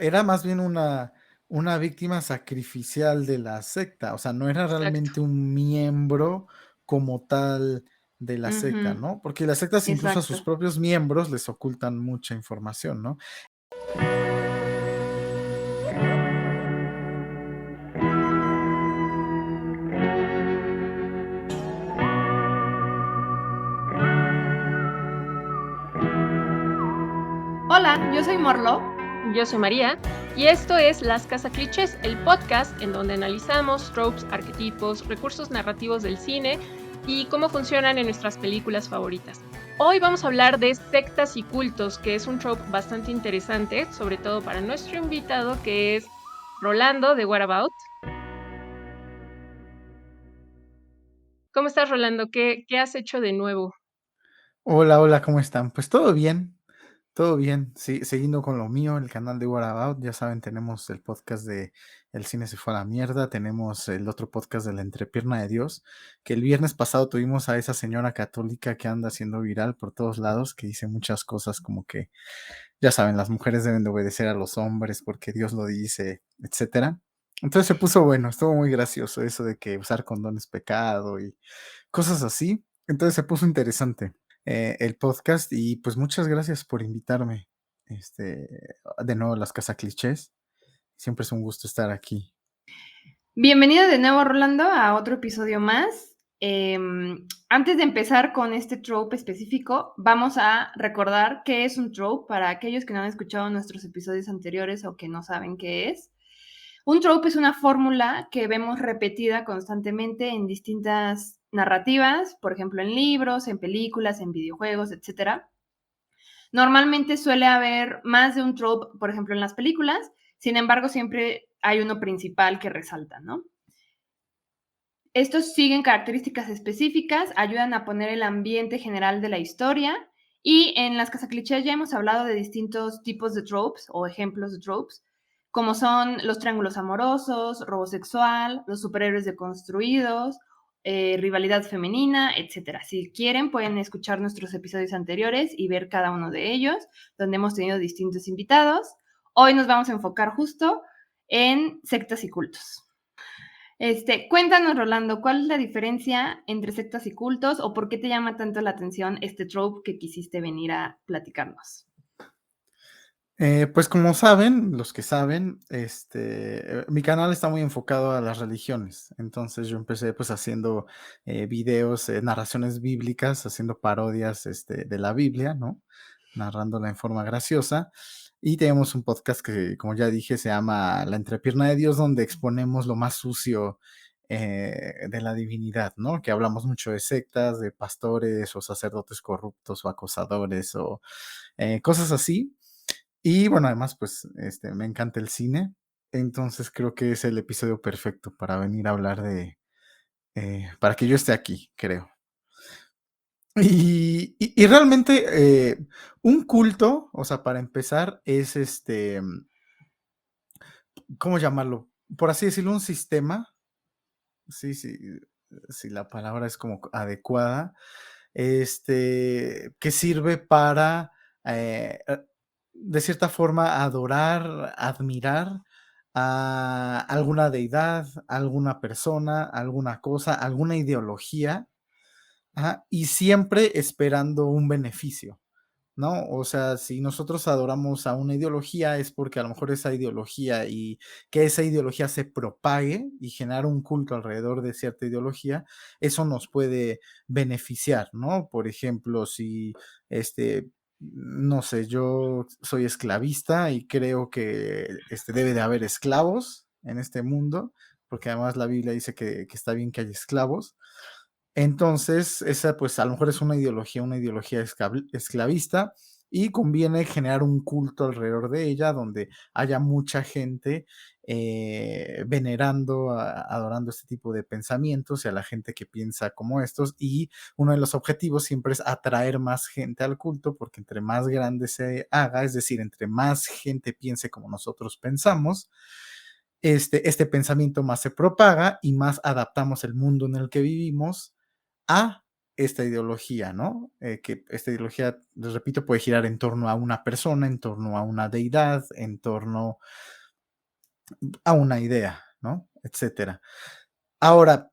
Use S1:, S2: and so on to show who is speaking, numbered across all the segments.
S1: Era más bien una víctima sacrificial de la secta, o sea, no era
S2: Exacto.
S1: realmente un miembro como tal de la secta,
S2: Ujú,
S1: ¿no? Porque las sectas incluso a sus
S2: exacto.
S1: propios miembros les ocultan mucha información, ¿no?
S2: Hola, yo soy Morlo.
S3: Yo soy María y esto es Las Casaclichés, el podcast en donde analizamos tropes, arquetipos, recursos narrativos del cine y cómo funcionan en nuestras películas favoritas. Hoy vamos a hablar de sectas y cultos, que es un trope bastante interesante, sobre todo para nuestro invitado que es Rolando de What About. ¿Cómo estás, Rolando? ¿Qué has hecho de nuevo?
S1: Hola, hola, ¿cómo están? Pues todo bien, sí, siguiendo con lo mío, el canal de What About, ya saben, tenemos el podcast de El cine se fue a la mierda, tenemos el otro podcast de La entrepierna de Dios, que el viernes pasado tuvimos a esa señora católica que anda haciendo viral por todos lados, que dice muchas cosas como que, ya saben, las mujeres deben de obedecer a los hombres porque Dios lo dice, etcétera. Entonces se puso bueno, estuvo muy gracioso eso de que usar condón es pecado y cosas así. Entonces se puso interesante el podcast y pues muchas gracias por invitarme este, de nuevo a las Casa Clichés. Siempre es un gusto estar aquí.
S2: Bienvenido de nuevo, Rolando, a otro episodio más. Antes de empezar con este trope específico, vamos a recordar qué es un trope para aquellos que no han escuchado nuestros episodios anteriores o que no saben qué es. Un trope es una fórmula que vemos repetida constantemente en distintas narrativas, por ejemplo, en libros, en películas, en videojuegos, etcétera. Normalmente suele haber más de un trope, por ejemplo, en las películas, sin embargo, siempre hay uno principal que resalta, ¿no? Estos siguen características específicas, ayudan a poner el ambiente general de la historia y en las casaclichés ya hemos hablado de distintos tipos de tropes o ejemplos de tropes, como son los triángulos amorosos, robo sexual, los superhéroes deconstruidos, rivalidad femenina, etcétera. Si quieren, pueden escuchar nuestros episodios anteriores y ver cada uno de ellos, donde hemos tenido distintos invitados. Hoy nos vamos a enfocar justo en sectas y cultos. Cuéntanos, Rolando, ¿cuál es la diferencia entre sectas y cultos o por qué te llama tanto la atención este trope que quisiste venir a platicarnos?
S1: Pues como saben, los que saben, mi canal está muy enfocado a las religiones. Entonces yo empecé pues haciendo videos, narraciones bíblicas, haciendo parodias de la Biblia, ¿no? Narrándola en forma graciosa. Y tenemos un podcast que, como ya dije, se llama La entrepierna de Dios, donde exponemos lo más sucio de la divinidad, ¿no? Que hablamos mucho de sectas, de pastores o sacerdotes corruptos o acosadores o cosas así. Y bueno, además, pues, me encanta el cine, entonces creo que es el episodio perfecto para venir a hablar para que yo esté aquí, creo. Y realmente, un culto, o sea, para empezar, es ¿cómo llamarlo? Por así decirlo, un sistema, sí, sí, si la palabra es como adecuada, que sirve para, de cierta forma, adorar, admirar a alguna deidad, alguna persona, alguna cosa, alguna ideología, ajá, y siempre esperando un beneficio, ¿no? O sea, si nosotros adoramos a una ideología es porque a lo mejor esa ideología y que esa ideología se propague y generar un culto alrededor de cierta ideología, eso nos puede beneficiar, ¿no? Por ejemplo, si no sé, yo soy esclavista y creo que debe de haber esclavos en este mundo, porque además la Biblia dice que está bien que haya esclavos. Entonces, esa, pues, a lo mejor es una ideología esclavista, y conviene generar un culto alrededor de ella, donde haya mucha gente, venerando, adorando este tipo de pensamientos, y a la gente que piensa como estos. Y uno de los objetivos siempre es atraer más gente al culto, porque entre más grande se haga, es decir, entre más gente piense como nosotros pensamos, este pensamiento más se propaga y más adaptamos el mundo en el que vivimos a esta ideología, ¿no? Que esta ideología, les repito, puede girar en torno a una persona, en torno a una deidad, en torno a una idea, ¿no? Etcétera. Ahora,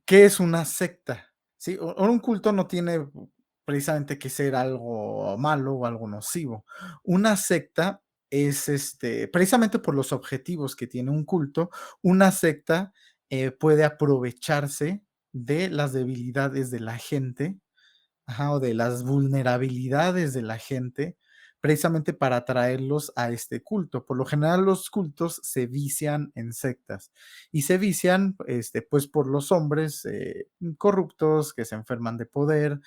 S1: ¿qué es una secta? Sí, un culto no tiene precisamente que ser algo malo o algo nocivo. Una secta es, precisamente por los objetivos que tiene un culto, una secta puede aprovecharse de las debilidades de la gente. Ajá, o de las vulnerabilidades de la gente, precisamente para atraerlos a este culto. Por lo general, los cultos se vician en sectas y se vician, pues, por los hombres corruptos que se enferman de poder,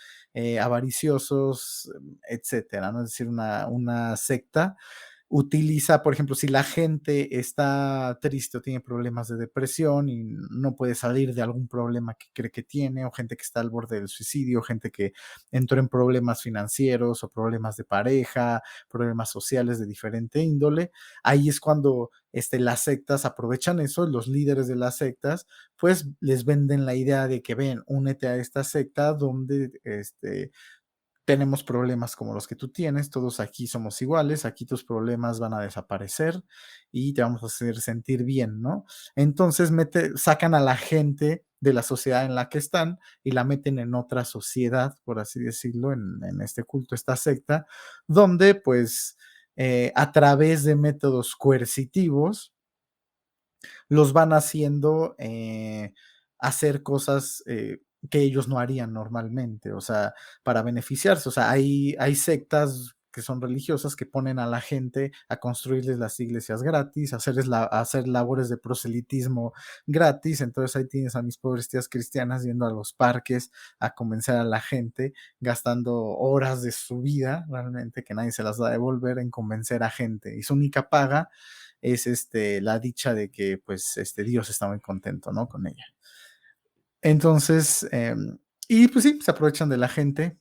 S1: avariciosos, etcétera, ¿no? Es decir, una secta utiliza, por ejemplo, si la gente está triste o tiene problemas de depresión y no puede salir de algún problema que cree que tiene, o gente que está al borde del suicidio, gente que entró en problemas financieros o problemas de pareja, problemas sociales de diferente índole, ahí es cuando las sectas aprovechan eso, los líderes de las sectas, pues les venden la idea de que ven, únete a esta secta donde tenemos problemas como los que tú tienes, todos aquí somos iguales, aquí tus problemas van a desaparecer y te vamos a hacer sentir bien, ¿no? Entonces sacan a la gente de la sociedad en la que están y la meten en otra sociedad, por así decirlo, en este culto, esta secta, donde pues a través de métodos coercitivos los van haciendo hacer cosas que ellos no harían normalmente, o sea, para beneficiarse. O sea, hay sectas que son religiosas que ponen a la gente a construirles las iglesias gratis, a hacer labores de proselitismo gratis. Entonces ahí tienes a mis pobres tías cristianas yendo a los parques a convencer a la gente, gastando horas de su vida, realmente que nadie se las va a devolver, en convencer a gente. Y su única paga es la dicha de que pues Dios está muy contento, ¿no? Con ella. Entonces, y pues sí, se aprovechan de la gente.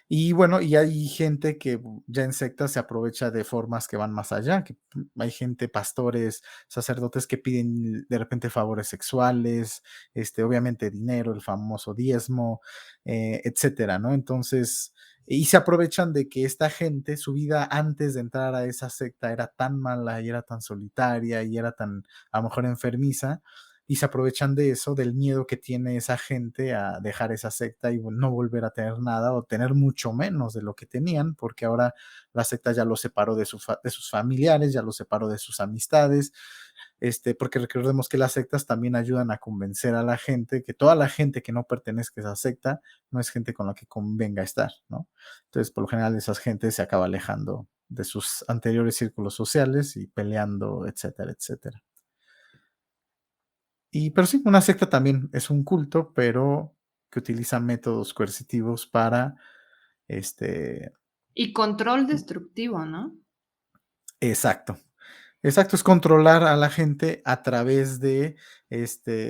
S1: Y bueno, y hay gente que ya en sectas se aprovecha de formas que van más allá, que hay gente, pastores, sacerdotes que piden de repente favores sexuales, obviamente dinero, el famoso diezmo, etcétera, ¿no? Entonces, y se aprovechan de que esta gente, su vida antes de entrar a esa secta era tan mala y era tan solitaria y era tan, a lo mejor, enfermiza, y se aprovechan de eso, del miedo que tiene esa gente a dejar esa secta y no volver a tener nada o tener mucho menos de lo que tenían, porque ahora la secta ya los separó de sus familiares, ya los separó de sus amistades, porque recordemos que las sectas también ayudan a convencer a la gente que toda la gente que no pertenezca a esa secta no es gente con la que convenga estar, ¿no? Entonces, por lo general, esa gente se acaba alejando de sus anteriores círculos sociales y peleando, etcétera, etcétera. Pero sí, una secta también es un culto, pero que utiliza métodos coercitivos para, este
S2: Y control destructivo, ¿no?
S1: exacto, exacto, es controlar a la gente a través de,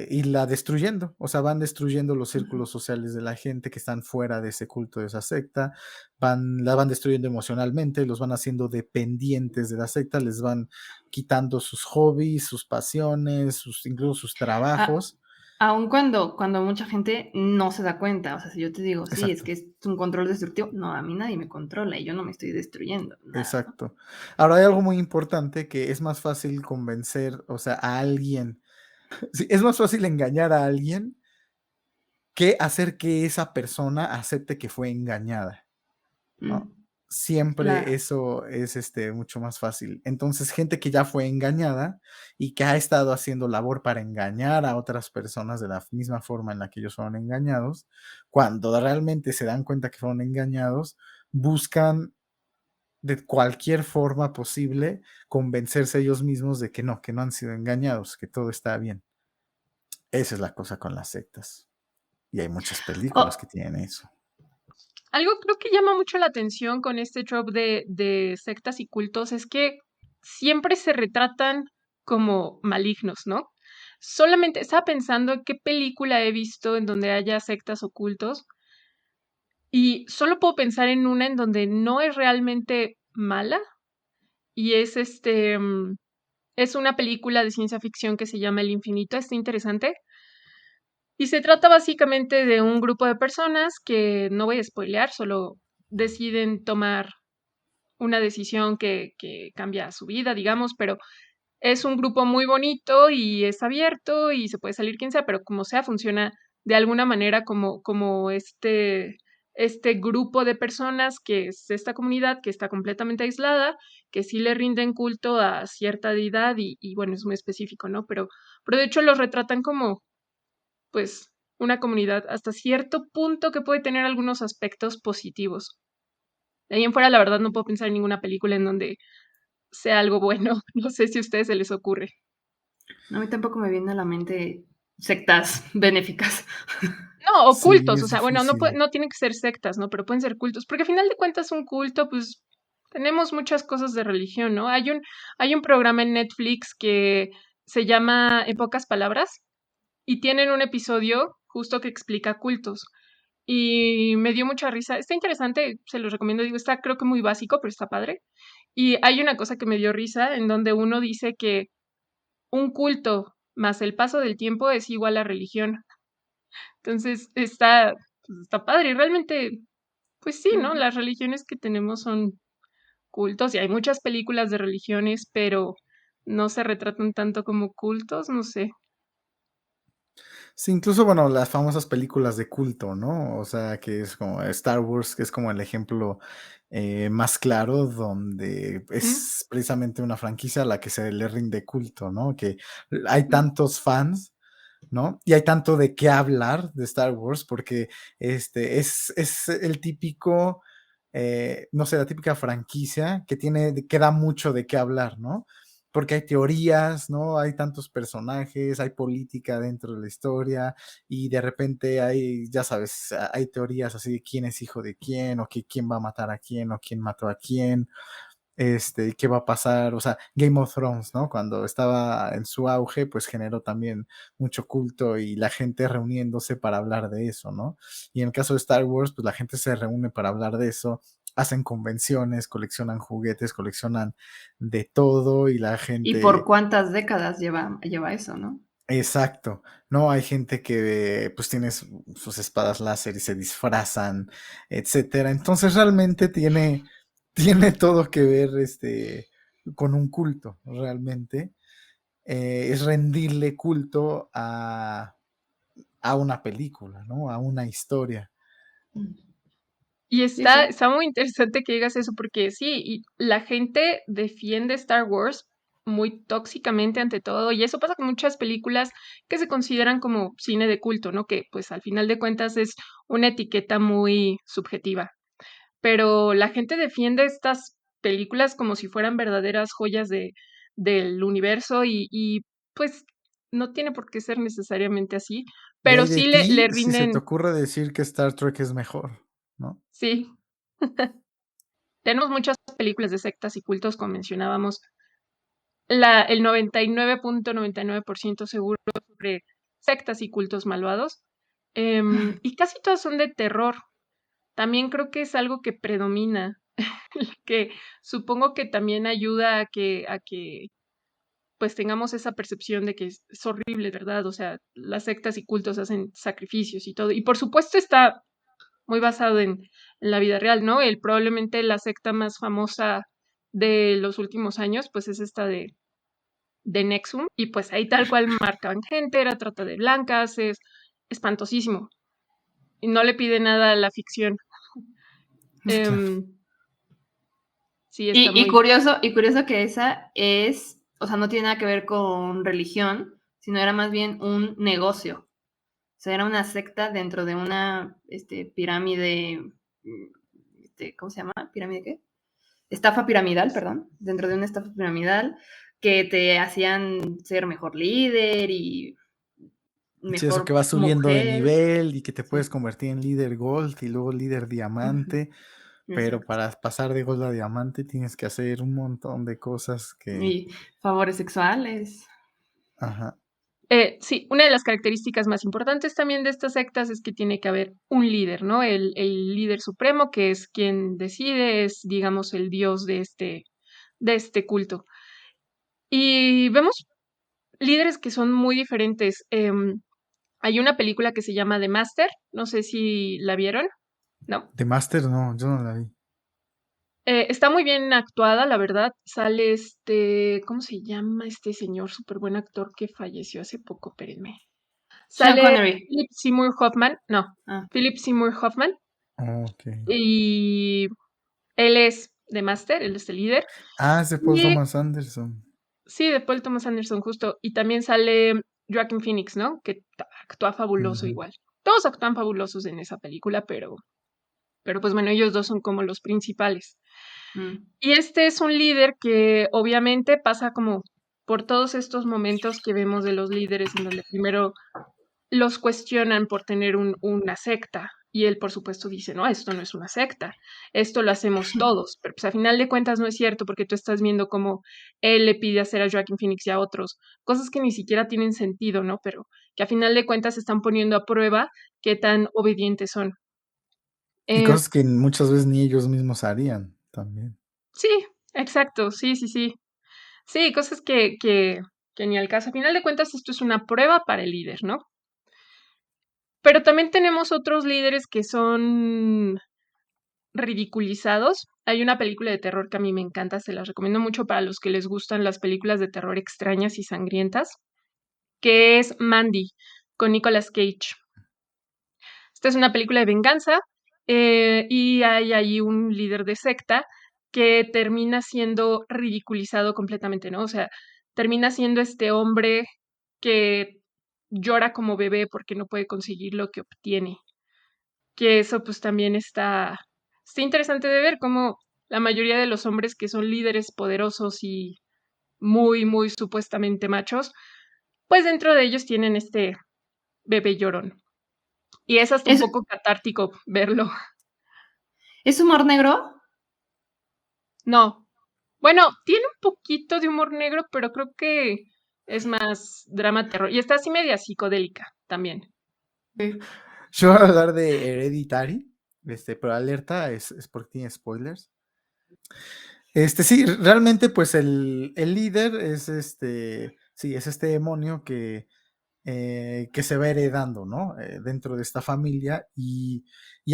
S1: irla destruyendo, o sea, van destruyendo los
S2: Ujú.
S1: círculos sociales de la gente que están fuera de ese culto, de esa secta, la van destruyendo emocionalmente, los van haciendo dependientes de la secta, les van quitando sus hobbies, sus pasiones, incluso sus
S2: A-
S1: trabajos.
S2: Aun cuando mucha gente no se da cuenta, o sea, si yo te digo, sí, es
S1: Exacto.
S2: que es un control destructivo, no, a mí nadie me controla y yo no me estoy destruyendo, nada, ¿no?
S1: Exacto. Ahora hay algo muy importante que es más fácil convencer, o sea, a alguien, sí, es más fácil engañar a alguien que hacer que esa persona acepte que fue engañada, ¿no?
S2: Mm,
S1: Siempre
S2: claro.
S1: eso es, mucho más fácil. Entonces, gente que ya fue engañada y que ha estado haciendo labor para engañar a otras personas de la misma forma en la que ellos fueron engañados, cuando realmente se dan cuenta que fueron engañados, buscan de cualquier forma posible convencerse ellos mismos de que no han sido engañados, que todo está bien. Esa es la cosa con las sectas. Y hay muchas películas que
S2: Oh,
S1: tienen eso.
S3: Algo creo que llama mucho la atención con este trope de sectas y cultos es que siempre se retratan como malignos, ¿no? Solamente estaba pensando en qué película he visto en donde haya sectas o cultos y solo puedo pensar en una en donde no es realmente mala y es es una película de ciencia ficción que se llama El Infinito, está interesante. Y se trata básicamente de un grupo de personas que, no voy a spoilear, solo deciden tomar una decisión que cambia su vida, digamos, pero es un grupo muy bonito y es abierto y se puede salir quien sea, pero como sea, funciona de alguna manera como este grupo de personas que es esta comunidad que está completamente aislada, que sí le rinden culto a cierta deidad y bueno, es muy específico, ¿no? Pero de hecho los retratan como, pues, una comunidad hasta cierto punto que puede tener algunos aspectos positivos. De ahí en fuera, la verdad, no puedo pensar en ninguna película en donde sea algo bueno. No sé si a ustedes se les ocurre.
S2: No, a mí tampoco me viene a la mente sectas benéficas.
S3: No, o
S1: Sí,
S3: cultos, o
S1: es
S3: sea, bueno, no,
S1: difícil.
S3: no tienen que ser sectas, ¿no? Pero pueden ser cultos, porque al final de cuentas un culto, pues tenemos muchas cosas de religión, ¿no? Hay un programa en Netflix que se llama En pocas palabras y tienen un episodio justo que explica cultos. Y me dio mucha risa. Está interesante, se los recomiendo. Digo, está creo que muy básico, pero está padre. Y hay una cosa que me dio risa en donde uno dice que un culto más el paso del tiempo es igual a religión. Entonces pues, está padre. Y realmente, pues sí, ¿no?
S2: Ujú.
S3: Las religiones que tenemos son cultos y hay muchas películas de religiones, pero no se retratan tanto como cultos, no sé.
S1: Sí, incluso, bueno, las famosas películas de culto, ¿no? O sea, que es como Star Wars, que es como el ejemplo más claro, donde
S3: ¿Mm?
S1: es precisamente una franquicia a la que se le rinde culto, ¿no? Que hay
S2: Mm.
S1: tantos fans, ¿no? Y hay tanto de qué hablar de Star Wars, porque es el típico, no sé, la típica franquicia que da mucho de qué hablar, ¿no? Porque hay teorías, ¿no? Hay tantos personajes, hay política dentro de la historia y de repente hay, ya sabes, hay teorías así de quién es hijo de quién o que quién va a matar a quién o quién mató a quién, qué va a pasar, o sea, Game of Thrones, ¿no? Cuando estaba en su auge, pues generó también mucho culto y la gente reuniéndose para hablar de eso, ¿no? Y en el caso de Star Wars, pues la gente se reúne para hablar de eso, hacen convenciones, coleccionan juguetes, coleccionan de todo y la
S2: ¿Y por
S1: gente.
S2: cuántas décadas lleva eso, no?
S1: Exacto, no, hay gente que pues tiene sus espadas láser y se disfrazan, etcétera. Entonces realmente tiene todo que ver con un culto, realmente. Es rendirle culto a una película, ¿no? A una historia.
S2: Mm.
S3: Y
S2: Sí, sí.
S3: está muy interesante que digas eso, porque sí, y la gente defiende Star Wars muy tóxicamente ante todo, y eso pasa con muchas películas que se consideran como cine de culto, ¿no? Que pues al final de cuentas es una etiqueta muy subjetiva. Pero la gente defiende estas películas como si fueran verdaderas joyas del universo pues no tiene por qué ser necesariamente así,
S1: Y
S3: pero
S1: hay de
S3: sí le
S1: ti si se te
S3: rinden,
S1: ocurre decir que Star Trek es mejor, ¿no?
S3: sí. Tenemos muchas películas de sectas y cultos, como mencionábamos. El 99.99% seguro sobre sectas y cultos malvados. Y casi todas son de terror. También creo que es algo que predomina, que supongo que también ayuda a que pues tengamos esa percepción de que es horrible, ¿verdad? O sea, las sectas y cultos hacen sacrificios y todo. Y por supuesto está muy basado en la vida real, ¿no? Probablemente la secta más famosa de los últimos años, pues es esta de Nexum, y pues ahí tal cual marcaban gente, era trata de blancas, es espantosísimo, y no le pide nada a la ficción.
S1: Claro.
S3: Em, sí, está
S2: Y
S3: muy...
S2: curioso que esa es, o sea, no tiene nada que ver con religión, sino era más bien un negocio. O sea, era una secta dentro de una pirámide, ¿cómo se llama? ¿Pirámide qué? Estafa piramidal, perdón. Dentro de una estafa piramidal que te hacían ser mejor líder y
S1: Sí, eso que
S2: mejor
S1: vas subiendo de
S2: mujer.
S1: nivel y que te puedes
S2: Sí,
S1: convertir en líder gold y luego líder diamante. Pero
S2: exacto.
S1: para pasar de gold a diamante tienes que hacer un montón de cosas que.
S2: Y favores sexuales.
S1: Ajá.
S3: Sí, una de las características más importantes también de estas sectas es que tiene que haber un líder, ¿no? El líder supremo, que es quien decide, es, digamos, el dios de este culto. Y vemos líderes que son muy diferentes. Hay una película que se llama The Master, no sé si la vieron, ¿no?
S1: The Master, no, yo no la vi.
S3: Está muy bien actuada, la verdad. Sale ¿cómo se llama este señor? Súper buen actor que falleció hace poco, espérenme.
S2: Sean
S3: Sale
S2: Connery.
S3: Philip Seymour Hoffman, no,
S2: Ah.
S3: Philip Seymour Hoffman,
S1: Ok.
S3: y él es The Master, él es el líder.
S1: Ah, es de Paul
S3: Y
S1: Thomas Anderson.
S3: sí, de Paul Thomas Anderson, justo. Y también sale Joaquin Phoenix, ¿no? Que actúa fabuloso
S1: Ujú.
S3: igual. Todos actúan fabulosos en esa película, pero pues bueno, ellos dos son como los principales.
S2: Mm.
S3: Y este es un líder que obviamente pasa como por todos estos momentos que vemos de los líderes en donde primero los cuestionan por tener una secta. Y él, por supuesto, dice, no, esto no es una secta, esto lo hacemos todos. Pero pues a final de cuentas no es cierto porque tú estás viendo cómo él le pide hacer a Joaquin Phoenix y a otros, cosas que ni siquiera tienen sentido, ¿no? Pero que a final de cuentas están poniendo a prueba qué tan obedientes son.
S1: Y
S3: Eh,
S1: cosas que muchas veces ni ellos mismos harían también.
S3: sí, exacto, sí, sí, sí. Sí, cosas que ni al caso. A final de cuentas, esto es una prueba para el líder, ¿no? Pero también tenemos otros líderes que son ridiculizados. Hay una película de terror que a mí me encanta, se las recomiendo mucho para los que les gustan las películas de terror extrañas y sangrientas, que es Mandy, con Nicolas Cage. Esta es una película de venganza y hay ahí un líder de secta que termina siendo ridiculizado completamente, ¿no? O sea, termina siendo este hombre que llora como bebé porque no puede conseguir lo que obtiene. Que eso pues también está interesante de ver cómo la mayoría de los hombres que son líderes poderosos y muy, muy supuestamente machos, pues dentro de ellos tienen este bebé llorón. Y es hasta un
S2: ¿Es,
S3: poco catártico verlo.
S2: ¿Es humor negro?
S3: No. Bueno, tiene un poquito de humor negro, pero creo que es más drama terror. Y está así media psicodélica también.
S2: Sí.
S1: Yo voy a hablar de Hereditary, pero alerta, es porque tiene spoilers. Sí, realmente, pues el líder es sí, es este demonio que se va heredando, ¿no? Dentro de esta familia y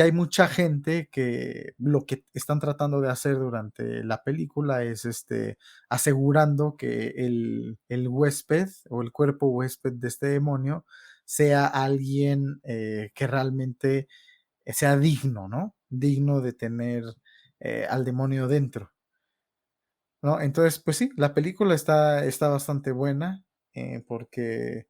S1: hay mucha gente que lo que están tratando de hacer durante la película es asegurando que el huésped o el cuerpo huésped de este demonio sea alguien que realmente sea digno, ¿no? Digno de tener al demonio dentro, ¿no? Entonces, pues sí, la película está bastante buena porque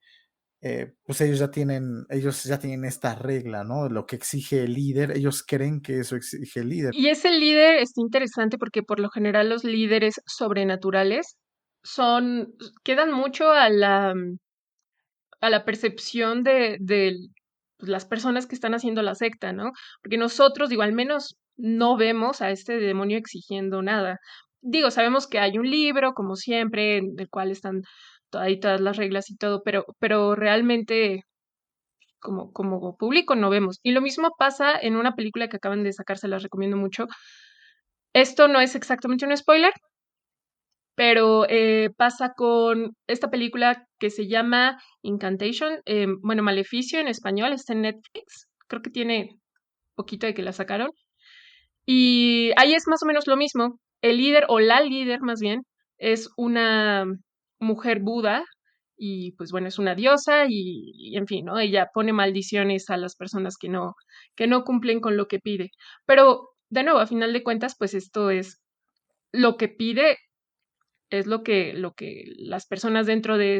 S1: pues ellos ya tienen esta regla, ¿no? Lo que exige el líder, ellos creen que eso exige el líder.
S3: Y ese líder está interesante porque por lo general los líderes sobrenaturales quedan mucho a la percepción de pues, las personas que están haciendo la secta, ¿no? Porque nosotros, digo, al menos no vemos a este demonio exigiendo nada. Digo, sabemos que hay un libro, como siempre, en el cual están ahí todas las reglas y todo, pero realmente como público no vemos. Y lo mismo pasa en una película que acaban de sacar, se las recomiendo mucho. Esto no es exactamente un spoiler, pero pasa con esta película que se llama Incantation, bueno, Maleficio en español, está en Netflix, creo que tiene poquito de que la sacaron, y ahí es más o menos lo mismo, el líder o la líder más bien es una mujer Buda y pues bueno, es una diosa y en fin, ¿no? Ella pone maldiciones a las personas que no cumplen con lo que pide, pero de nuevo, a final de cuentas, pues esto es lo que pide es lo que las personas dentro de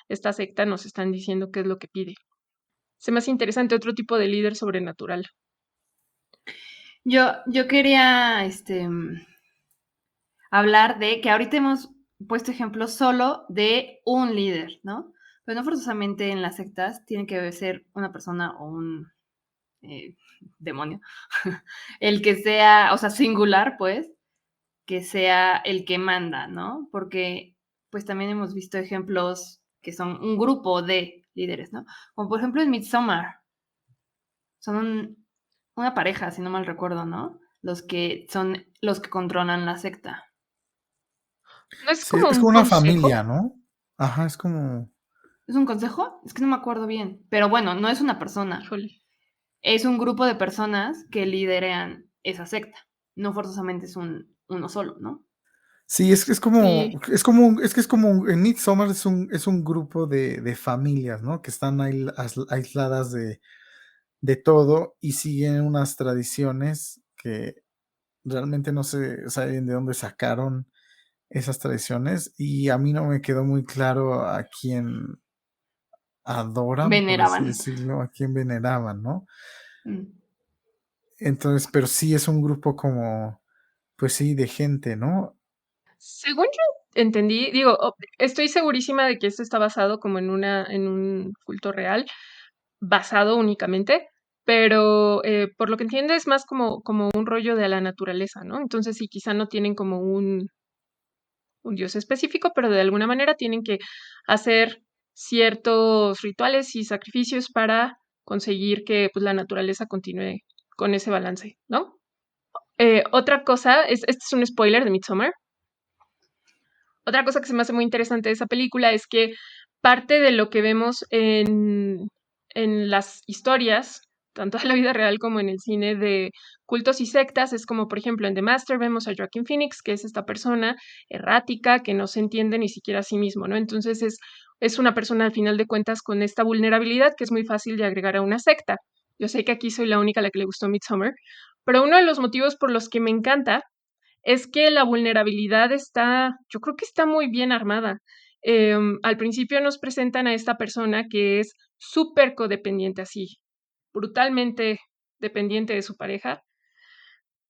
S3: esta secta nos están diciendo que es lo que pide. Se me hace interesante otro tipo de líder sobrenatural.
S2: Yo quería hablar de que ahorita hemos puesto ejemplos solo de un líder, ¿no? Pero no forzosamente en las sectas tiene que ser una persona o un eh, demonio. El que sea, o sea, singular, pues, que sea el que manda, ¿no? Porque pues también hemos visto ejemplos que son un grupo de líderes, ¿no? Como por ejemplo en Midsommar, son una pareja, si no mal recuerdo, ¿no? Los que son los que controlan la secta.
S3: ¿No es
S1: Sí,
S3: como
S1: es
S3: un
S1: como una
S3: consejo?
S1: familia, ¿no? Ajá, es como,
S2: ¿Es un consejo? Es que no me acuerdo bien. Pero bueno, no es una persona.
S3: Híjole.
S2: Es un grupo de personas que lideran esa secta. No forzosamente es uno solo, ¿no?
S1: Sí,
S3: Sí,
S1: es como en Midsommar es un grupo de familias, ¿no? Que están aisladas de todo y siguen unas tradiciones que realmente no se saben de dónde sacaron esas tradiciones, y a mí no me quedó muy claro a quién adoran, por así
S2: Veneraban.
S1: decirlo, a quién veneraban, ¿no?
S2: Mm.
S1: Entonces, pero sí es un grupo como, pues sí, de gente, ¿no?
S3: según yo entendí, digo, estoy segurísima de que esto está basado como en un culto real, basado únicamente, pero por lo que entiendo es más como un rollo de la naturaleza, ¿no? Entonces sí, quizá no tienen como un dios específico, pero de alguna manera tienen que hacer ciertos rituales y sacrificios para conseguir que pues, la naturaleza continúe con ese balance, ¿no? Otra cosa, este es un spoiler de Midsommar. Otra cosa que se me hace muy interesante de esa película es que parte de lo que vemos en las historias, tanto en la vida real como en el cine de cultos y sectas, es como, por ejemplo, en The Master vemos a Joaquin Phoenix, que es esta persona errática que no se entiende ni siquiera a sí mismo, ¿no? Entonces es una persona al final de cuentas con esta vulnerabilidad que es muy fácil de agregar a una secta. Yo sé que aquí soy la única a la que le gustó Midsommar, pero uno de los motivos por los que me encanta es que la vulnerabilidad está, yo creo que está muy bien armada. Al principio nos presentan a esta persona que es súper codependiente, así, brutalmente dependiente de su pareja.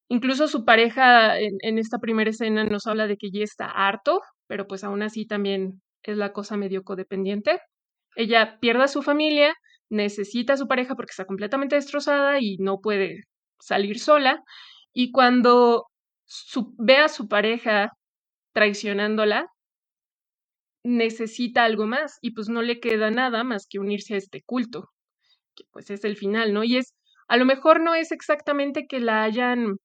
S3: Incluso su pareja en esta primera escena nos habla de que ya está harto, pero pues aún así también es la cosa medio codependiente. Ella pierde a su familia, necesita a su pareja porque está completamente destrozada y no puede salir sola. Y cuando ve a su pareja traicionándola, necesita algo más y pues no le queda nada más que unirse a este culto, que pues es el final, ¿no? Y es, a lo mejor no es exactamente que le hayan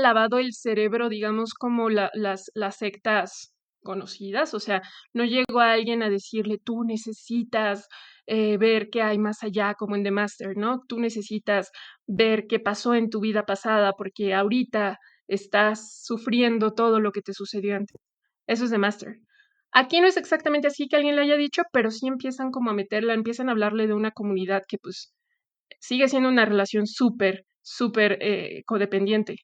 S3: lavado el cerebro, digamos, como las sectas conocidas. O sea, no llegó a alguien a decirle, tú necesitas ver qué hay más allá, como en The Master, ¿no? Tú necesitas ver qué pasó en tu vida pasada, porque ahorita estás sufriendo todo lo que te sucedió antes. Eso es The Master. Aquí no es exactamente así que alguien le haya dicho, pero sí empiezan como a meterla, empiezan a hablarle de una comunidad que pues sigue siendo una relación súper codependiente.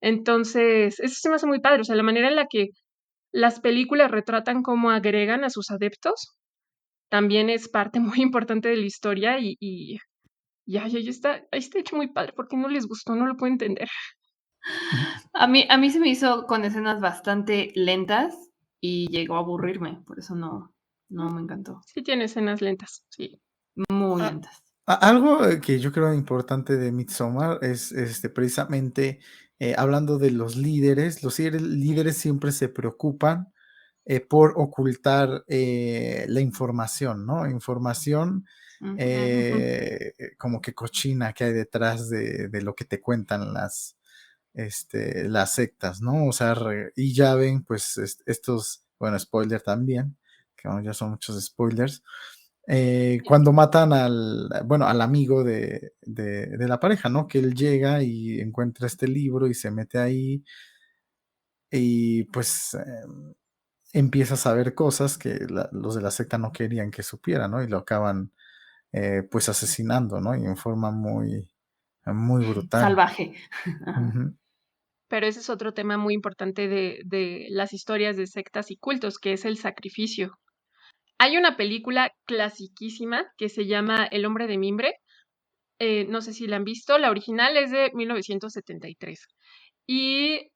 S3: Entonces, eso se me hace muy padre, o sea, la manera en la que las películas retratan cómo agregan a sus adeptos también es parte muy importante de la historia ahí está hecho muy padre, porque no les gustó, no lo puedo entender.
S2: A mí se me hizo con escenas bastante lentas y llegó a aburrirme, por eso no me encantó.
S3: Sí tiene escenas lentas, sí.
S2: Muy
S1: Ah,
S2: lentas.
S1: algo que yo creo importante de Midsommar es precisamente hablando de los líderes siempre se preocupan por ocultar la información, ¿no? Información
S2: Ujú.
S1: como que cochina que hay detrás de lo que te cuentan las sectas, ¿no? O sea, y ya ven, pues estos, bueno, spoiler también, que bueno, ya son muchos spoilers, cuando matan bueno, al amigo de la pareja, ¿no? Que él llega y encuentra este libro y se mete ahí y pues empieza a saber cosas que los de la secta no querían que supiera, ¿no? Y lo acaban pues asesinando, ¿no? Y en forma muy brutal.
S2: Salvaje. Ajá.
S1: Ujú.
S3: Pero ese es otro tema muy importante de las historias de sectas y cultos, que es el sacrificio. Hay una película clasiquísima que se llama El hombre de mimbre. No sé si la han visto. La original es de 1973. Y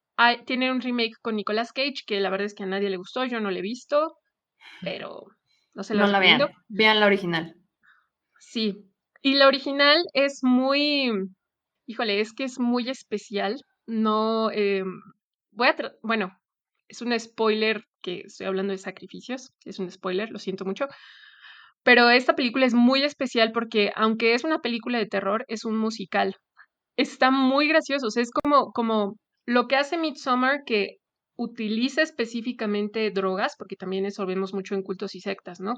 S3: tiene un remake con Nicolas Cage, que la verdad es que a nadie le gustó. Yo no lo he visto, pero no se la
S2: No la
S3: recomiendo.
S2: vean la original.
S3: Sí. Y la original es muy, híjole, es que es muy especial. No, bueno, es un spoiler que estoy hablando de sacrificios. Es un spoiler, lo siento mucho. Pero esta película es muy especial porque, aunque es una película de terror, es un musical. Está muy gracioso. O sea, es como lo que hace Midsommar, que utiliza específicamente drogas, porque también eso vemos mucho en cultos y sectas, ¿no?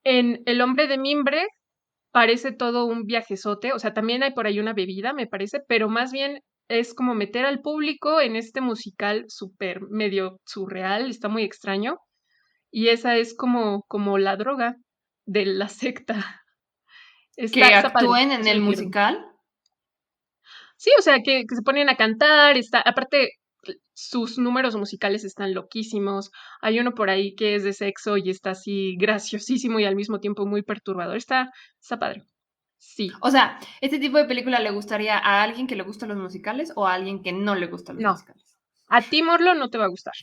S3: En El hombre de mimbre parece todo un viajezote, o sea, también hay por ahí una bebida, me parece, pero más bien es como meter al público en este musical súper medio surreal, está muy extraño, y esa es como la droga de la secta.
S2: Que
S3: Está padre,
S2: actúen en
S3: eso
S2: el
S3: me pierdo.
S2: musical.
S3: Sí, o sea, que se ponen a cantar, aparte, sus números musicales están loquísimos. Hay uno por ahí que es de sexo y está así graciosísimo y al mismo tiempo muy perturbador. Está padre. Sí,
S2: O sea, ¿este tipo de película le gustaría a alguien que le gustan los musicales o a alguien que no le gustan los
S3: no.
S2: musicales?
S3: A ti, Morlo, no te va a gustar.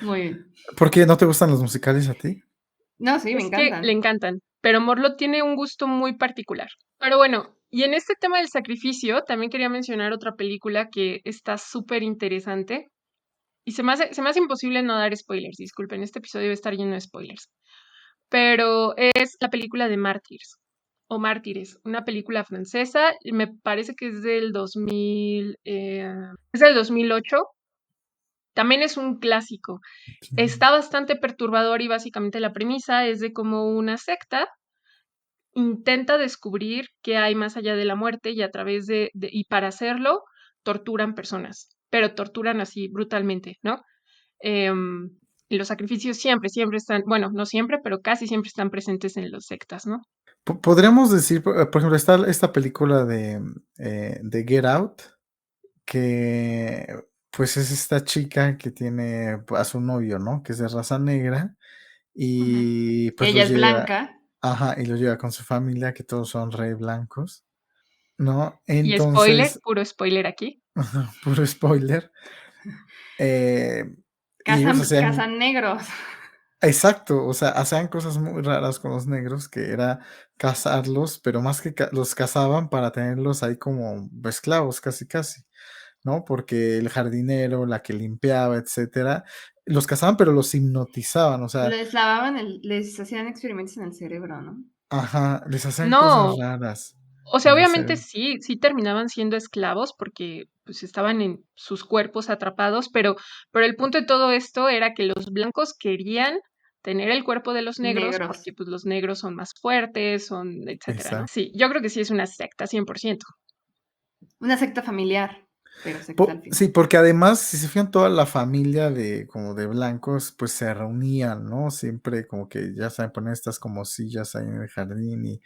S2: Muy bien.
S1: ¿Por qué no te gustan los musicales a ti?
S2: No, sí, me
S3: Es que le
S2: encantan.
S3: encantan, pero Morlo tiene un gusto muy particular. Pero bueno, y en este tema del sacrificio, también quería mencionar otra película que está súper interesante. Y se me hace imposible no dar spoilers, disculpen, este episodio va a estar lleno de spoilers. Pero es la película de Mártires o Mártires, una película francesa, y me parece que es del 2000, es del 2008. También es un clásico.
S1: Okey.
S3: Está bastante perturbador y básicamente la premisa es de cómo una secta intenta descubrir qué hay más allá de la muerte y a través y para hacerlo torturan personas, pero torturan así brutalmente, ¿no? Em, y los sacrificios siempre, siempre están, bueno, no siempre, pero casi siempre están presentes en las sectas, ¿no?
S1: Podríamos decir, por ejemplo, está esta película de Get Out, que, pues, es esta chica que tiene, pues, a su novio, ¿no? Que es de raza negra
S2: Ujú.
S1: y, pues,
S2: Ella
S1: los
S2: es
S1: lleva
S2: blanca.
S1: ajá, y los lleva con su familia, que todos son re blancos, ¿no?
S3: Y spoiler,
S1: Entonces
S3: puro spoiler aquí.
S1: puro spoiler, eh, y ellos hacían
S2: Cazan negros.
S1: exacto, o sea, hacían cosas muy raras con los negros, que era cazarlos, pero más que los cazaban para tenerlos ahí como esclavos, casi, casi, ¿no? Porque el jardinero, la que limpiaba, etcétera, los cazaban, pero los hipnotizaban, o sea,
S2: Les hacían experimentos en el cerebro, ¿no?
S1: ajá, les hacían cosas
S3: No,
S1: raras
S3: o sea,
S1: en el
S3: obviamente
S1: cerebro.
S3: sí terminaban siendo esclavos porque pues estaban en sus cuerpos atrapados, pero el punto de todo esto era que los blancos querían tener el cuerpo de los negros
S2: Negros.
S3: porque pues los negros son más fuertes, son, etcétera, ¿no?
S1: Exacto.
S3: Sí, yo creo que sí es una secta, 100%.
S2: Una secta familiar, pero secta al
S1: Sí,
S2: final.
S1: porque además, si se fijan, toda la familia de como de blancos, pues se reunían, ¿no? Siempre como que, ya saben, poner estas como sillas ahí en el jardín y,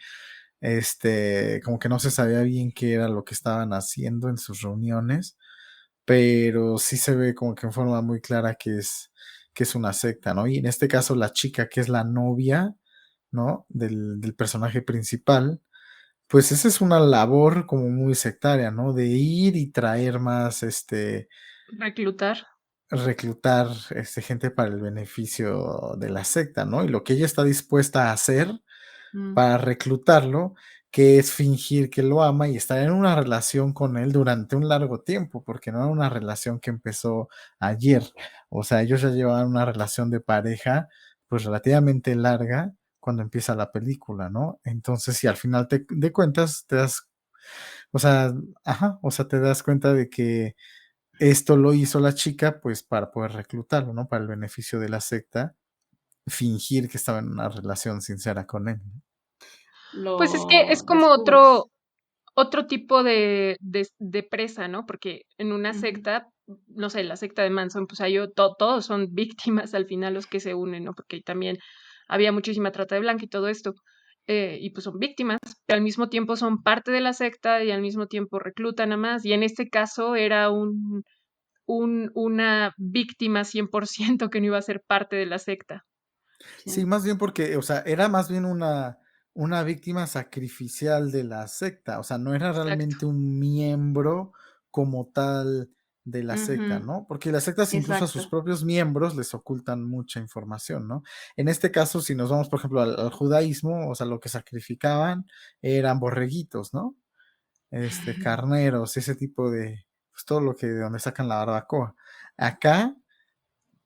S1: como que no se sabía bien qué era lo que estaban haciendo en sus reuniones, pero sí se ve como que en forma muy clara que es una secta, ¿no? Y en este caso, la chica que es la novia, ¿no? Del personaje principal, pues esa es una labor como muy sectaria, ¿no? De ir y traer más,
S3: Reclutar.
S1: reclutar, gente para el beneficio de la secta, ¿no? Y lo que ella está dispuesta a hacer
S2: Mm.
S1: para reclutarlo, que es fingir que lo ama y estar en una relación con él durante un largo tiempo, porque no era una relación que empezó ayer. O sea, ellos ya llevaban una relación de pareja, pues relativamente larga cuando empieza la película, ¿no? Entonces, si al final de cuentas te das, o sea, ajá, o sea, te das cuenta de que esto lo hizo la chica, pues, para poder reclutarlo, ¿no? Para el beneficio de la secta, fingir que estaba en una relación sincera con él, ¿no?
S3: Pues es que es
S2: Lo
S3: como
S2: descubres.
S3: otro tipo de presa, ¿no? Porque en una
S2: Ujú.
S3: secta, no sé, la secta de Manson, pues ahí todos son víctimas al final los que se unen, ¿no? Porque ahí también había muchísima trata de blanca y todo esto. Y pues son víctimas, pero al mismo tiempo son parte de la secta y al mismo tiempo reclutan a más. Y en este caso era una víctima 100% que no iba a ser parte de la secta.
S1: Sí,
S2: Sí.
S1: más bien porque, o sea, era más bien una víctima sacrificial de la secta, o sea, no era
S3: Exacto.
S1: realmente un miembro como tal de la secta,
S2: Ujú.
S1: ¿no? Porque las sectas incluso a sus
S2: Exacto.
S1: propios miembros les ocultan mucha información, ¿no? En este caso, si nos vamos, por ejemplo, al judaísmo, o sea, lo que sacrificaban eran borreguitos, ¿no? Carneros, ese tipo de, pues, todo lo que de donde sacan la barbacoa. Acá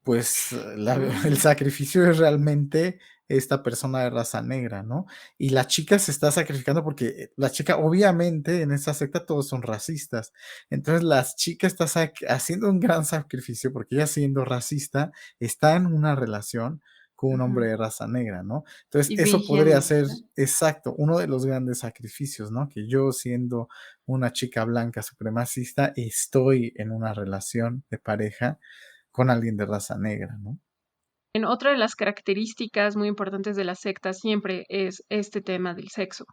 S1: pues el sacrificio es realmente esta persona de raza negra, ¿no? Y la chica se está sacrificando porque la chica, obviamente, en esa secta todos son racistas. Entonces la chica está haciendo un gran sacrificio porque ella siendo racista está en una relación con un hombre
S2: Ujú.
S1: de raza negra, ¿no? Entonces
S2: Y
S1: eso podría
S2: fingiendo,
S1: ser,
S2: ¿no?
S1: exacto, uno de los grandes sacrificios, ¿no? Que yo siendo una chica blanca supremacista estoy en una relación de pareja con alguien de raza negra, ¿no?
S3: En otra de las características muy importantes de la secta siempre es este tema del sexo.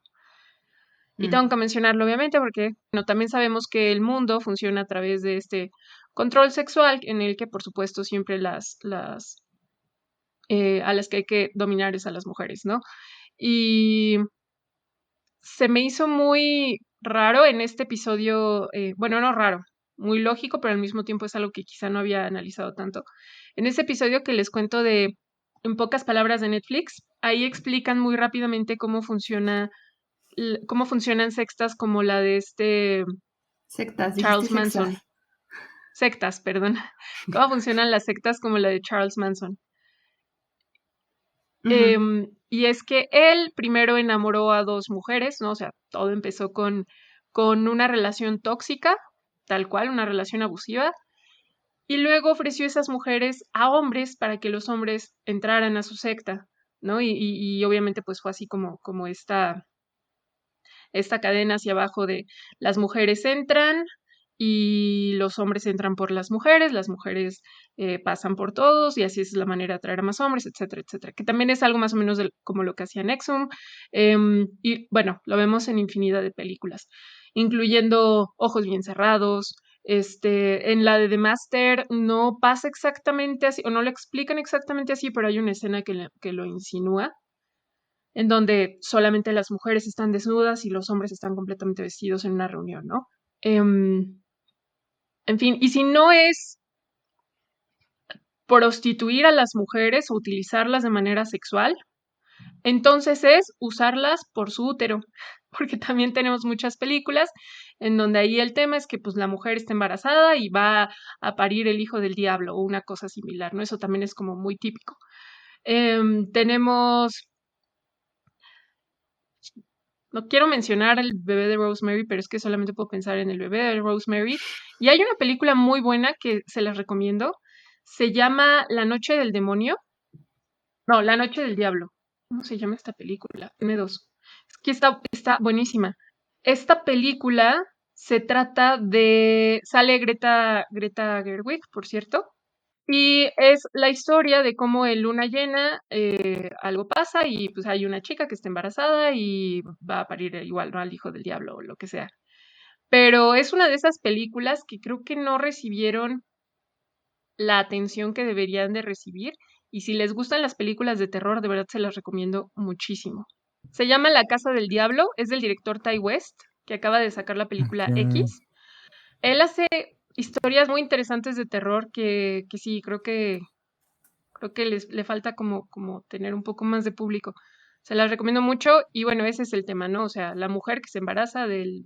S3: Y tengo que
S2: Mm,
S3: mencionarlo obviamente porque bueno, también sabemos que el mundo funciona a través de este control sexual en el que por supuesto siempre a las que hay que dominar es a las mujeres, ¿no? Y se me hizo muy raro en este episodio, bueno, no raro, muy lógico, pero al mismo tiempo es algo que quizá no había analizado tanto. En ese episodio que les cuento de, en pocas palabras, de Netflix, ahí explican muy rápidamente cómo funcionan sextas como la de este
S2: sectas, dijiste
S3: Charles Manson.
S2: sexas.
S3: Sectas, perdón. Cómo funcionan las sectas como la de Charles Manson.
S2: Ujú.
S3: Y es que él primero enamoró a dos mujeres, ¿no? O sea, todo empezó con una relación tóxica, tal cual, una relación abusiva, y luego ofreció esas mujeres a hombres para que los hombres entraran a su secta, ¿no? Y obviamente pues fue así como esta cadena hacia abajo de las mujeres entran y los hombres entran por las mujeres pasan por todos y así es la manera de atraer a más hombres, etcétera, etcétera. Que también es algo más o menos como lo que hacía Nexum. Y bueno, lo vemos en infinidad de películas, incluyendo Ojos bien cerrados. En la de The Master no pasa exactamente así, o no lo explican exactamente así, pero hay una escena que lo insinúa, en donde solamente las mujeres están desnudas y los hombres están completamente vestidos en una reunión, ¿no? Em, en fin, y si no es prostituir a las mujeres o utilizarlas de manera sexual, entonces es usarlas por su útero, porque también tenemos muchas películas en donde ahí el tema es que pues la mujer está embarazada y va a parir el hijo del diablo o una cosa similar, ¿no? Eso también es como muy típico. Tenemos no quiero mencionar el bebé de Rosemary, pero es que solamente puedo pensar en el bebé de Rosemary. Y hay una película muy buena que se las recomiendo. Se llama La Noche del Demonio. No, La Noche del Diablo. ¿Cómo se llama esta película? Tiene dos. Es que está buenísima. Esta película se trata de... Sale Greta Gerwig, por cierto. Y es la historia de cómo en luna llena algo pasa y pues hay una chica que está embarazada y va a parir igual, ¿no? Al hijo del diablo o lo que sea. Pero es una de esas películas que creo que no recibieron la atención que deberían de recibir. Y si les gustan las películas de terror, de verdad se las recomiendo muchísimo. Se llama La Casa del Diablo, es del director Ty West, que acaba de sacar la película
S1: Okey.
S3: X. Él hace historias muy interesantes de terror que sí, creo que le falta como tener un poco más de público. Se las recomiendo mucho y bueno, ese es el tema, ¿no? O sea, la mujer que se embaraza del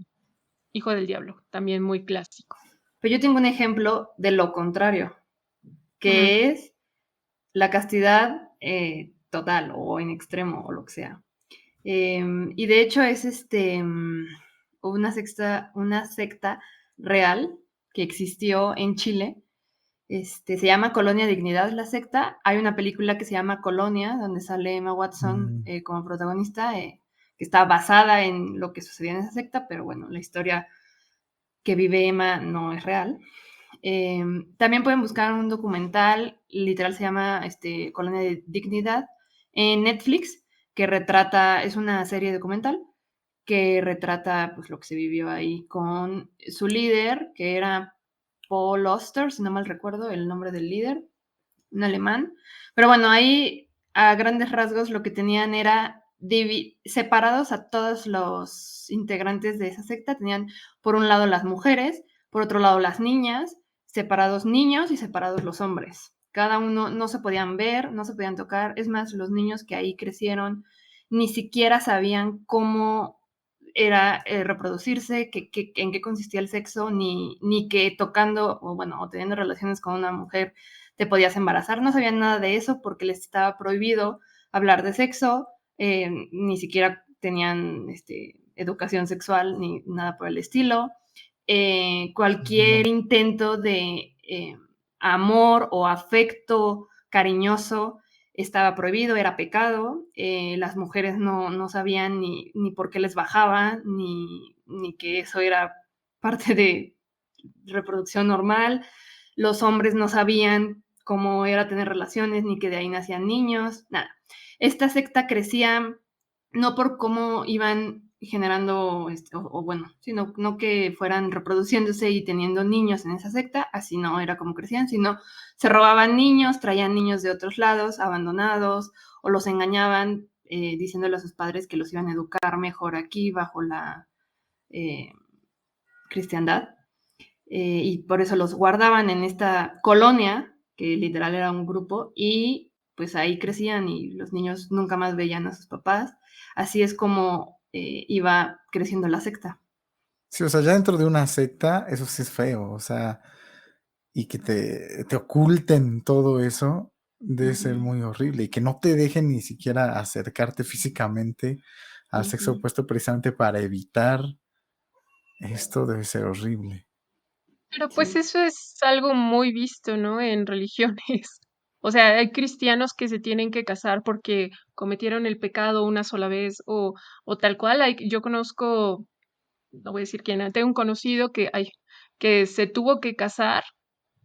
S3: hijo del diablo, también muy clásico.
S2: Pero yo tengo un ejemplo de lo contrario,
S3: Ujú.
S2: que es la castidad total o en extremo o lo que sea. Y de hecho es una secta real que existió en Chile. Se llama Colonia Dignidad la secta. Hay una película que se llama Colonia, donde sale Emma Watson
S1: Mm,
S2: como protagonista, que está basada en lo que sucedía en esa secta, pero bueno, la historia que vive Emma no es real. También pueden buscar un documental, literal se llama Colonia de Dignidad, en Netflix, que retrata, es una serie documental que retrata pues, lo que se vivió ahí con su líder, que era Paul Oster, si no mal recuerdo el nombre del líder, un alemán. Pero bueno, ahí a grandes rasgos lo que tenían era separados a todos los integrantes de esa secta. Tenían por un lado las mujeres, por otro lado las niñas, separados niños y separados los hombres. Cada uno no se podían ver, no se podían tocar. Es más, los niños que ahí crecieron ni siquiera sabían cómo era reproducirse, en qué consistía el sexo, ni que tocando o bueno, o teniendo relaciones con una mujer te podías embarazar. No sabían nada de eso porque les estaba prohibido hablar de sexo, ni siquiera tenían educación sexual ni nada por el estilo. Cualquier intento de amor o afecto cariñoso estaba prohibido, era pecado. Las mujeres no sabían ni por qué les bajaba, ni que eso era parte de reproducción normal. Los hombres no sabían cómo era tener relaciones, ni que de ahí nacían niños, nada. Esta secta crecía no por cómo iban generando, o bueno, sino no que fueran reproduciéndose y teniendo niños en esa secta, así no era como crecían, sino se robaban niños, traían niños de otros lados, abandonados, o los engañaban diciéndole a sus padres que los iban a educar mejor aquí bajo la cristiandad. Y por eso los guardaban en esta colonia, que literal era un grupo, y pues ahí crecían y los niños nunca más veían a sus papás. Así es como iba creciendo la secta.
S1: Sí, o sea, ya dentro de una secta, eso sí es feo, o sea, y que te oculten todo eso, debe ser muy horrible, y que no te dejen ni siquiera acercarte físicamente al sexo opuesto precisamente para evitar esto, debe ser horrible.
S3: Pero pues
S2: Sí.
S3: eso es algo muy visto, ¿no? En religiones. O sea, hay cristianos que se tienen que casar porque cometieron el pecado una sola vez o tal cual. Yo conozco, no voy a decir quién, tengo un conocido que se tuvo que casar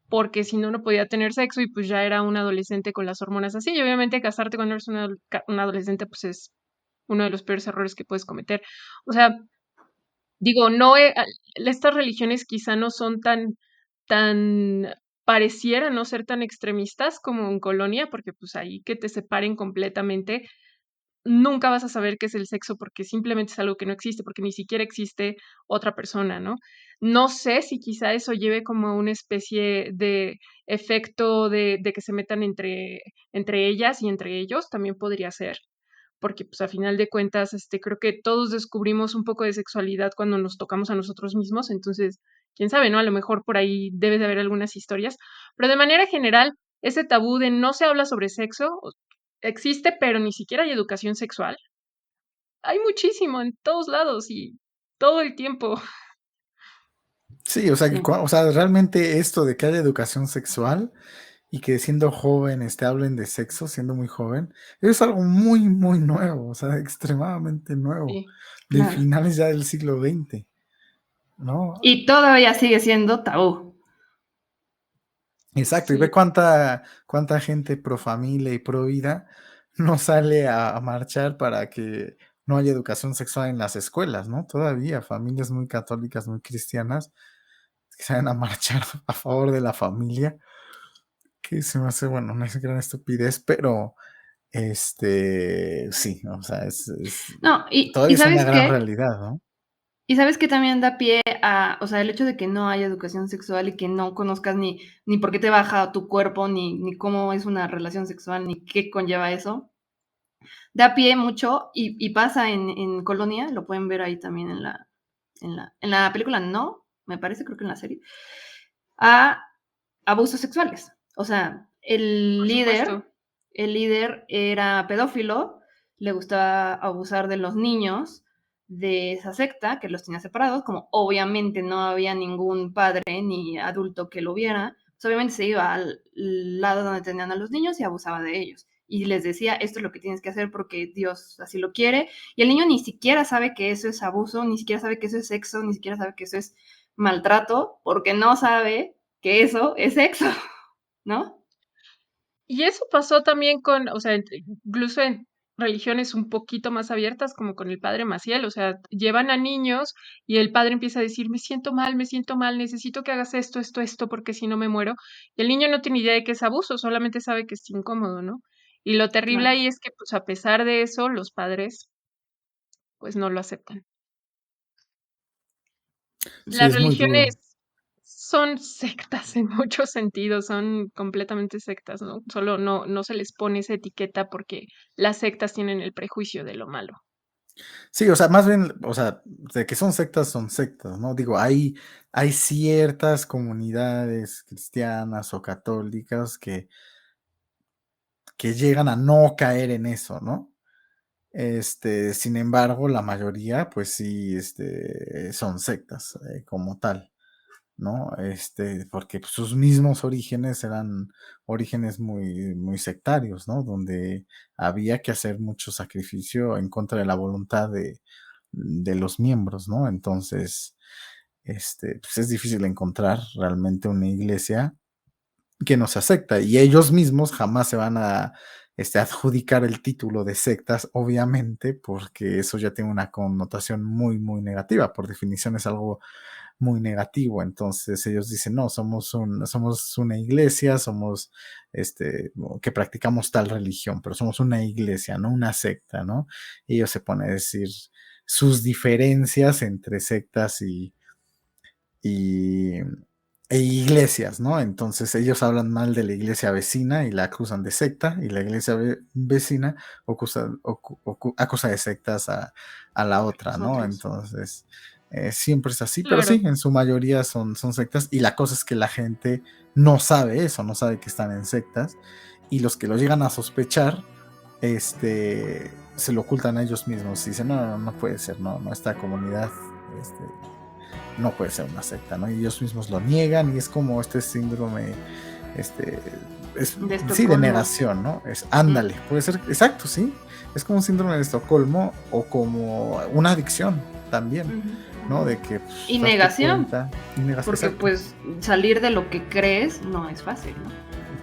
S3: porque si no, no podía tener sexo y pues ya era un adolescente con las hormonas así. Y obviamente casarte cuando eres un adolescente pues es uno de los peores errores que puedes cometer. O sea, digo, estas religiones quizá no son tan parecieran no ser tan extremistas como en Colonia, porque pues ahí que te separen completamente, nunca vas a saber qué es el sexo porque simplemente es algo que no existe, porque ni siquiera existe otra persona, ¿no? No sé si quizá eso lleve como a una especie de efecto de que se metan entre ellas y entre ellos, también podría ser porque pues a final de cuentas, creo que todos descubrimos un poco de sexualidad cuando nos tocamos a nosotros mismos, entonces, quién sabe, ¿no? A lo mejor por ahí debe de haber algunas historias, pero de manera general, ese tabú de no se habla sobre sexo existe, pero ni siquiera hay educación sexual. Hay muchísimo en todos lados y todo el tiempo.
S1: Sí, o sea,
S2: Sí.
S1: o sea, realmente esto de que haya educación sexual y que siendo joven hablen de sexo, siendo muy joven, es algo muy, muy nuevo, o sea, extremadamente nuevo,
S3: Sí,
S1: de
S2: Claro.
S1: finales ya del siglo XX, ¿no?
S2: Y todavía sigue siendo tabú.
S1: Exacto, y ve
S3: sí.
S1: cuánta gente pro familia y pro vida no sale a marchar para que no haya educación sexual en las escuelas, ¿no? Todavía familias muy católicas, muy cristianas, que salen a marchar a favor de la familia, que se me hace, bueno, una gran estupidez, pero sí, o sea,
S2: No,
S1: todavía es una gran realidad, ¿no?
S2: y sabes que también da pie a, o sea, el hecho de que no haya educación sexual y que no conozcas ni por qué te baja tu cuerpo, ni cómo es una relación sexual, ni qué conlleva eso, da pie mucho y pasa en Colonia, lo pueden ver ahí también en la película, no, me parece, creo que en la serie, a abusos sexuales. O sea,
S3: Por supuesto.
S2: el líder era pedófilo, le gustaba abusar de los niños de esa secta, que los tenía separados, como obviamente no había ningún padre ni adulto que lo viera, pues obviamente se iba al lado donde tenían a los niños y abusaba de ellos. Y les decía, esto es lo que tienes que hacer porque Dios así lo quiere. Y el niño ni siquiera sabe que eso es abuso, ni siquiera sabe que eso es sexo, ni siquiera sabe que eso es maltrato, porque no sabe que eso es sexo, ¿no?
S3: Y eso pasó también o sea, incluso en religiones un poquito más abiertas, como con el padre Maciel, o sea, llevan a niños y el padre empieza a decir, me siento mal, necesito que hagas esto, porque si no me muero. Y el niño no tiene idea de que es abuso, solamente sabe que es incómodo, ¿no? Y lo terrible
S2: Claro.
S3: ahí es que, pues, a pesar de eso, los padres, pues, no lo aceptan.
S1: Sí,
S3: Las
S1: es muy duro.
S3: religiones son sectas en muchos sentidos, son completamente sectas, ¿no? Solo no se les pone esa etiqueta porque las sectas tienen el prejuicio de lo malo.
S1: Sí, o sea, más bien, o sea, de que son sectas, ¿no? Digo, hay ciertas comunidades cristianas o católicas que llegan a no caer en eso, ¿no? Sin embargo, la mayoría, pues sí, son sectas, como tal, ¿no? Porque pues, sus mismos orígenes eran orígenes muy, muy sectarios, ¿no? Donde había que hacer mucho sacrificio en contra de la voluntad de los miembros, ¿no? Entonces, pues es difícil encontrar realmente una iglesia que nos acepta y ellos mismos jamás se van a adjudicar el título de sectas, obviamente, porque eso ya tiene una connotación muy, muy negativa. Por definición es algo muy negativo. Entonces ellos dicen, no, somos una iglesia, somos que practicamos tal religión, pero somos una iglesia, no una secta, ¿no? Y ellos se ponen a decir sus diferencias entre sectas y, e iglesias, ¿no? Entonces ellos hablan mal de la iglesia vecina y la acusan de secta, y la iglesia vecina acusa de sectas a la otra,
S2: Los
S1: ¿no?
S2: otros.
S1: Entonces, siempre es así, pero
S3: Claro.
S1: sí, en su mayoría son sectas, y la cosa es que la gente no sabe eso, no sabe que están en sectas, y los que lo llegan a sospechar, se lo ocultan a ellos mismos, y dicen, no puede ser, no, esta comunidad, no puede ser una secta, ¿no? Y ellos mismos lo niegan y es como este síndrome, este,
S2: De
S1: sí, de
S2: Estocolmo.
S1: negación, ¿no? Ándale, puede ser, exacto, sí. Es como un síndrome de Estocolmo o como una adicción también, ¿no? De que pues,
S2: Y
S1: darte
S2: negación,
S1: cuenta, y negación,
S2: porque
S1: exacto,
S2: pues salir de lo que crees no es fácil, ¿no?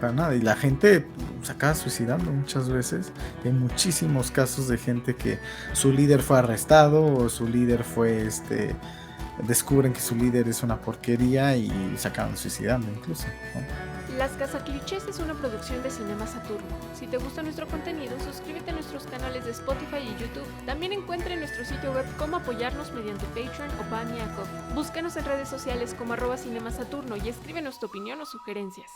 S1: para nada. Y la gente se acaba suicidando muchas veces. Hay muchísimos casos de gente que su líder fue arrestado o su líder fue descubren que su líder es una porquería y se acaban suicidando incluso, ¿no?
S3: Las Casaclichés es una producción de Cinema Saturno. Si te gusta nuestro contenido, suscríbete a nuestros canales de Spotify y YouTube. También encuentra en nuestro sitio web cómo apoyarnos mediante Patreon o Buy Me a Coffee. Búscanos en redes sociales como @Cinema Saturno y escríbenos tu opinión o sugerencias.